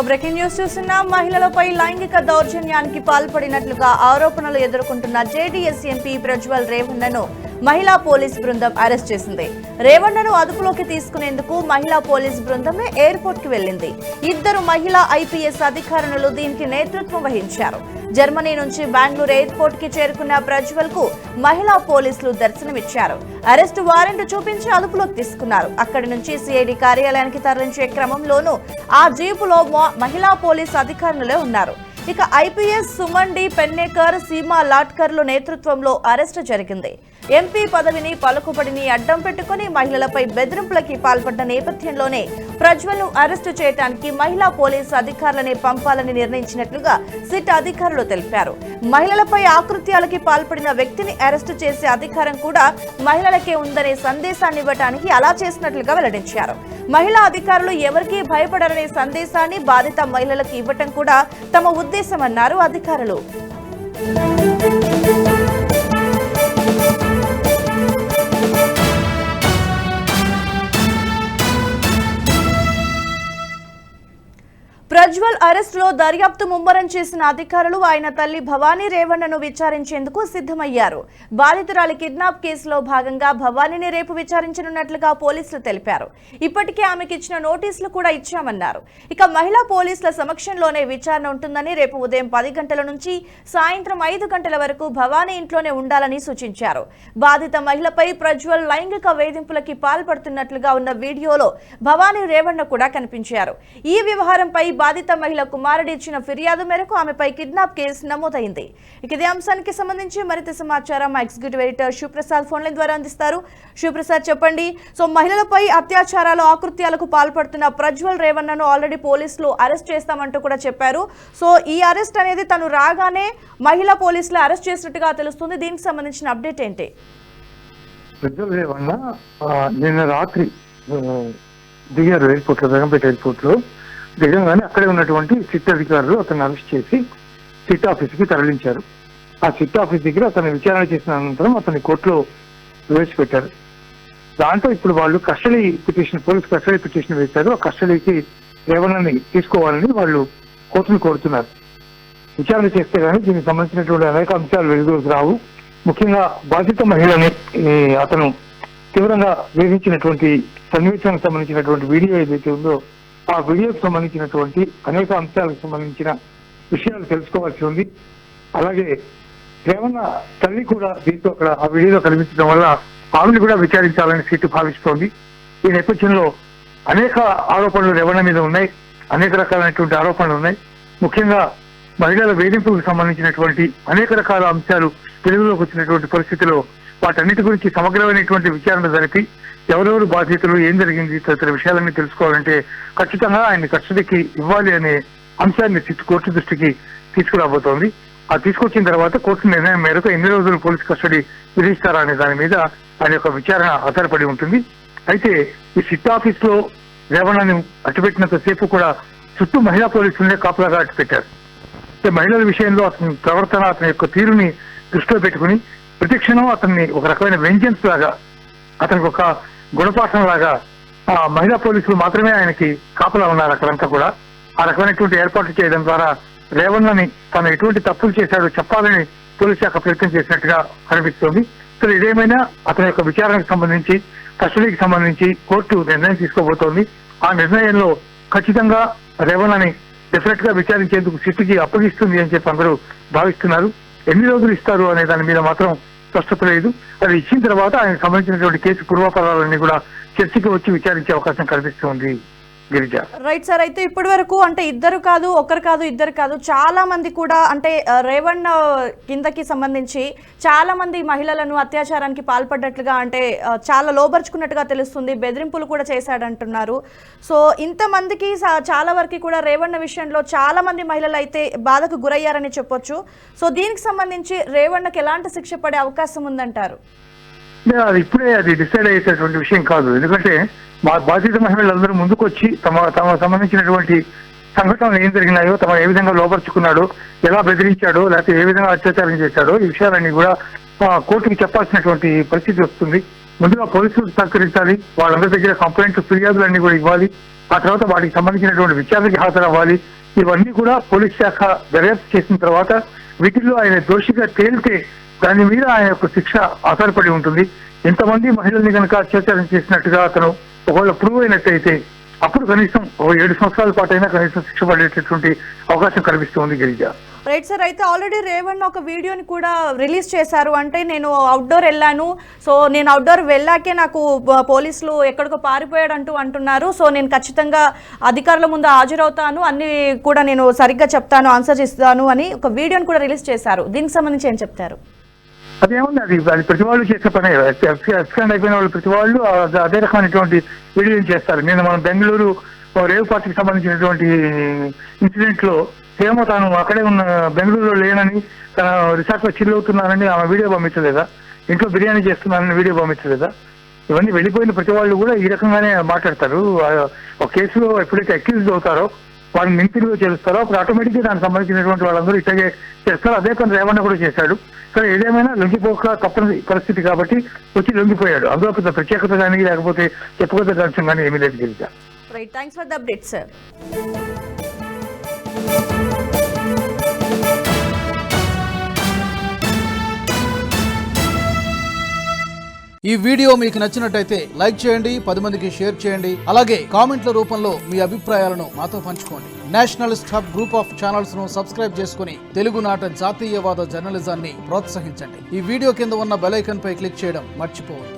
Breaking news చూస్తున్నాం. మహిళలపై లైంగిక దౌర్జన్యానికి పాల్పడినట్లుగా ఆరోపణలు ఎదుర్కొంటున్న జేడీఎస్ ఎంపీ ప్రజ్వల్ రేవణ్ణను మహిళా పోలీస్ బృందం అరెస్ట్ చేసింది. రేవణ్ణను అదుపులోకి తీసుకునేందుకు మహిళా పోలీస్ బృందమే ఎయిర్పోర్ట్ కి వెళ్లింది. ఇద్దరు మహిళా ఐపీఎస్ అధికారులు దీనికి నేతృత్వం వహించారు. జర్మనీ నుంచి బెంగళూరు ఎయిర్పోర్ట్ కి చేరుకున్న ప్రజ్వల్ కు మహిళా పోలీసులు దర్శనమిచ్చారు. అరెస్టు వారెంట్ చూపించి అదుపులోకి తీసుకున్నారు. అక్కడి నుంచి సిఐడి కార్యాలయానికి తరలించే క్రమంలోనూ ఆ జీపులో మహిళా పోలీసు అధికారులే ఉన్నారు. ఇక ఐపీఎస్ సుమన్ డి పెన్నేకర్, సీమా లాట్కర్ల నేతృత్వంలో అరెస్టు జరిగింది. ఎంపీ పదవిని పలుకుబడిని అడ్డం పెట్టుకుని మహిళలపై బెదిరింపులకి పాల్పడ్డ నేపథ్యంలోనే ప్రజ్వల్ ను అరెస్టు చేయడానికి మహిళా పోలీసు అధికారులనే పంపాలని నిర్ణయించినట్లుగా సిట్ అధికారులు తెలిపారు. మహిళలపై ఆకృత్యాలకి పాల్పడిన వ్యక్తిని అరెస్టు చేసే అధికారం కూడా మహిళలకే ఉందనే సందేశాన్ని ఇవ్వడానికి అలా చేసినట్లుగా వెల్లడించారు. మహిళా అధికారులు ఎవరికీ భయపడరనే సందేశాన్ని బాధిత మహిళలకు ఇవ్వటం కూడా తమ ఉద్దేశమన్నారు అధికారులు. ప్రజ్వల్ అరెస్టులో దర్యాప్తు ముమ్మరం చేసిన అధికారులు ఆయన తల్లి భవానీ రేవణ్ణను విచారించేందుకు సిద్ధమయ్యారు. బాధితురాలి కిడ్నాప్ కేసులో భాగంగా భవానీని రేపు విచారించనున్నట్లుగా పోలీసులు తెలిపారు. ఇప్పటికే ఆమెకి ఇచ్చిన నోటీసులు కూడా ఇచ్చామన్నారు. ఇక మహిళా పోలీసుల సమక్షంలోనే విచారణ ఉంటుందని, రేపు ఉదయం 10 గంటల నుంచి సాయంత్రం 5 గంటల వరకు భవానీ ఇంట్లోనే ఉండాలని సూచించారు. బాధిత మహిళపై ప్రజ్వల్ లైంగిక వేధింపులకి పాల్పడుతున్నట్లుగా ఉన్న వీడియోలో భవానీ రేవణ్ణ కూడా కనిపించారు. ఈ వ్యవహారంపై బాధిత మహిళ కుమారుడు ఇచ్చిన ఫిర్యాదు మేరకు ఆమెపై కిడ్నాప్ కేసు నమోదైంది. ఇక ఇదే అంశానికి సంబంధించి మరింత సమాచారం మా executive editor Shivaprasad phone line ద్వారా అందిస్తారు. శివప్రసాద్, చెప్పండి. సో మహిళలపై అత్యాచారాలు, ఆకృత్యాలకు పాల్పడుతున్న ప్రజ్వల్ రేవణ్ణను ఆల్రెడీ పోలీసులు అరెస్ట్ చేస్తామంటూ కూడా చెప్పారు. సో ఈ అరెస్ట్ అనేది తను రాగానే మహిళా పోలీసులు అరెస్ట్ చేసినట్టుగా తెలుస్తుంది. దీనికి సంబంధించిన అప్డేట్ ఏంటి? ప్రజ్వల్ రేవణ్ణ నిన్న రాత్రి దిగారు ఎయిర్పోర్ట్ లో, బేగంపేట ఎయిర్పోర్ట్ లో. దిగంగానే అక్కడే ఉన్నటువంటి సిట్ అధికారులు అతన్ని అరెస్ట్ చేసి సిట్ ఆఫీస్ కి తరలించారు. ఆ సిట్ ఆఫీస్ దగ్గర అతను విచారణ చేసిన అనంతరం అతన్ని కోర్టులో ప్రవేశపెట్టారు. దాంట్లో ఇప్పుడు వాళ్ళు custody petition, police custody petition వేశారు. ఆ కస్టడీకి రేవణ్ణని తీసుకోవాలని వాళ్ళు కోర్టును కోరుతున్నారు. విచారణ చేస్తే కానీ దీనికి సంబంధించినటువంటి అనేక అంశాలు వెలుగులోకి రావు. ముఖ్యంగా బాధిత మహిళని అతను తీవ్రంగా వేధించినటువంటి సన్నివేశానికి సంబంధించినటువంటి వీడియో ఏదైతే ఉందో ఆ వీడియోకి సంబంధించినటువంటి అనేక అంశాలకు సంబంధించిన విషయాలు తెలుసుకోవాల్సి ఉంది. అలాగే రేవణ్ణ తల్లి కూడా దీంతో అక్కడ ఆ వీడియోలో కనిపించడం వల్ల ఆమెను కూడా విచారించాలని సిట్ భావిస్తోంది. ఈ నేపథ్యంలో అనేక ఆరోపణలు రేవణ్ణ మీద ఉన్నాయి, అనేక రకాలైనటువంటి ఆరోపణలు ఉన్నాయి. ముఖ్యంగా మహిళల వేధింపులకు సంబంధించినటువంటి అనేక రకాల అంశాలు వెలుగులోకి వచ్చినటువంటి పరిస్థితిలో వాటన్నిటి గురించి సమగ్రమైనటువంటి విచారణ జరిపి ఎవరెవరు బాధ్యతలు, ఏం జరిగింది తదితర విషయాలన్నీ తెలుసుకోవాలంటే ఖచ్చితంగా ఆయన కస్టడీకి ఇవ్వాలి అనే అంశాన్ని కోర్టు దృష్టికి తీసుకురాబోతోంది. ఆ తీసుకొచ్చిన తర్వాత కోర్టు నిర్ణయం మేరకు ఎన్ని రోజులు పోలీస్ కస్టడీ విధిస్తారా అనే దాని మీద ఆయన యొక్క విచారణ ఆధారపడి ఉంటుంది. అయితే ఈ సిట్ ఆఫీస్ లో రేవణ్ణని అట్టుపెట్టినంతసేపు కూడా చుట్టూ మహిళా పోలీసులనే కాపులాగా అట్టుపెట్టారు. మహిళల విషయంలో అతని ప్రవర్తన, అతని యొక్క తీరుని దృష్టిలో పెట్టుకుని ప్రతిక్షణం అతన్ని ఒక రకమైన వెంజెన్స్ లాగా, అతనికి ఒక గుణపాఠం లాగా మహిళా పోలీసులు మాత్రమే ఆయనకి కాపలా ఉన్నారు అక్కడంతా కూడా. ఆ రకమైనటువంటి ఏర్పాట్లు చేయడం ద్వారా రేవణ్ణని తను ఎటువంటి తప్పులు చేశాడో చెప్పాలని పోలీస్ శాఖ ప్రయత్నం చేసినట్టుగా కనిపిస్తోంది. సో ఇదేమైనా అతని యొక్క విచారణకు సంబంధించి, కస్టడీకి సంబంధించి కోర్టు నిర్ణయం తీసుకోబోతోంది. ఆ నిర్ణయంలో ఖచ్చితంగా రేవణ్ణని డెఫినెట్ గా విచారించేందుకు సిట్కి అప్పగిస్తుంది అని చెప్పి అందరూ భావిస్తున్నారు. ఎన్ని రోజులు ఇస్తారు అనే దాని మీద మాత్రం స్పష్టత లేదు. అది ఇచ్చిన తర్వాత ఆయనకు సంబంధించినటువంటి కేసు పూర్వాపరాలన్నీ కూడా చర్చకి వచ్చి విచారించే అవకాశం కనిపిస్తుంది. Girija, right sir. అయితే ఇప్పటి వరకు అంటే ఇద్దరు కాదు, ఒకరు కాదు, ఇద్దరు కాదు, చాలా మంది కూడా అంటే రేవణ్ణ కిందకి సంబంధించి చాలా మంది మహిళలను అత్యాచారానికి పాల్పడ్డట్లుగా, అంటే చాలా లోబర్చుకున్నట్టుగా తెలుస్తుంది. బెదిరింపులు కూడా చేశాడంటున్నారు. సో ఇంతమందికి చాలా వరకు కూడా రేవణ్ణ విషయంలో చాలా మంది మహిళలు అయితే బాధకు గురయ్యారని చెప్పొచ్చు. సో దీనికి సంబంధించి రేవణ్ణకి ఎలాంటి శిక్ష పడే అవకాశం ఉందంటారు? అది ఇప్పుడే అది డిసైడ్ అయ్యేటటువంటి విషయం కాదు. ఎందుకంటే బాధిత మహిళలందరూ ముందుకు వచ్చి తమ సంబంధించినటువంటి సంఘటనలు ఏం జరిగినాయో, తమ ఏ విధంగా లోపరుచుకున్నాడో, ఎలా బెదిరించాడో, లేకపోతే ఏ విధంగా అత్యాచారం చేశాడో ఈ విషయాలన్నీ కూడా కోర్టుకి చెప్పాల్సినటువంటి పరిస్థితి వస్తుంది. ముందుగా పోలీసులు సహకరించాలి, వాళ్ళందరి దగ్గర కంప్లైంట్ ఫిర్యాదులన్నీ కూడా ఇవ్వాలి, ఆ తర్వాత వాటికి సంబంధించినటువంటి విచారణకి హాజరవ్వాలి. ఇవన్నీ కూడా పోలీస్ శాఖ దర్యాప్తు చేసిన తర్వాత వీటిల్లో ఆయన దోషిగా తేలితే దాని మీద ఆయన యొక్క శిక్ష ఆధారపడి ఉంటుంది. ఇంతమంది మహిళల్ని కనుక అత్యాచారం చేసినట్టుగా అతను ఒకవేళ ప్రూవ్ అయినట్టయితే అప్పుడు కనీసం 7 సంవత్సరాల పాటైనా కనీసం శిక్ష పడేటటువంటి అవకాశం కనిపిస్తుంది గిరిజ. రైట్ సార్, అయితే ఆల్రెడీ రేవణ్ ఒక వీడియోని కూడా రిలీజ్ చేశారు. అంటే నేను అవుట్డోర్ వెళ్ళాను, సో నేను అవుట్డోర్ వెళ్ళాకే నాకు పోలీసులు ఎక్కడికో పారిపోయాడు అంటున్నారు. సో నేను ఖచ్చితంగా అధికారుల ముందు హాజరవుతాను, అన్ని కూడా నేను సరిగ్గా చెప్తాను, ఆన్సర్ ఇస్తాను అని ఒక వీడియోని కూడా రిలీజ్ చేశారు. దీనికి సంబంధించి ఏం చెప్తారు? అదేముంది, అది ప్రతి వాళ్ళు చేసే పనే. ఎక్స్టెండ్ అయిపోయిన వాళ్ళు ప్రతి వాళ్ళు అదే రకమైనటువంటి వీడియోలు చేస్తారు. నేను మనం బెంగళూరు రేవ్ పార్టీకి సంబంధించినటువంటి ఇన్సిడెంట్ లో హేమ తాను అక్కడే ఉన్న బెంగళూరులో లేనని, తన రిసార్ట్ లో చిల్ అవుతున్నానని ఆమె వీడియో పంపించలేదా? ఇంట్లో బిర్యానీ చేస్తున్నానని వీడియో పంపించలేదా? ఇవన్నీ వెళ్ళిపోయిన ప్రతి వాళ్ళు కూడా ఈ రకంగానే మాట్లాడతారు. ఒక కేసులో ఎప్పుడైతే అక్యూజ్ అవుతారో వాళ్ళని నిందితులుగా చేస్తారో అప్పుడు ఆటోమేటిక్ గా దానికి సంబంధించినటువంటి వాళ్ళందరూ ఇట్లాగే చేస్తారు. అదే పని రేవణ్ణ కూడా చేశాడు. సరే, ఏదేమైనా లొంగిపోక తప్పని పరిస్థితి కాబట్టి వచ్చి లొంగిపోయాడు. అందులో పెద్ద ప్రత్యేకత కానీ లేకపోతే చెప్పుకోదగ్గ అంశం కానీ ఏమీ లేదు Girija. Right, thanks for the update sir. ఈ వీడియో మీకు నచ్చినట్టయితే లైక్ చేయండి, 10 మందికి షేర్ చేయండి. అలాగే కామెంట్ల రూపంలో మీ అభిప్రాయాలను మాతో పంచుకోండి. Nationalist hub group of channels ను సబ్స్క్రైబ్ చేసుకుని తెలుగునాట జాతీయవాద జర్నలిజాన్ని ప్రోత్సహించండి. ఈ వీడియో కింద ఉన్న బెల్ ఐకాన్ పై క్లిక్ చేయడం మర్చిపోవద్దు.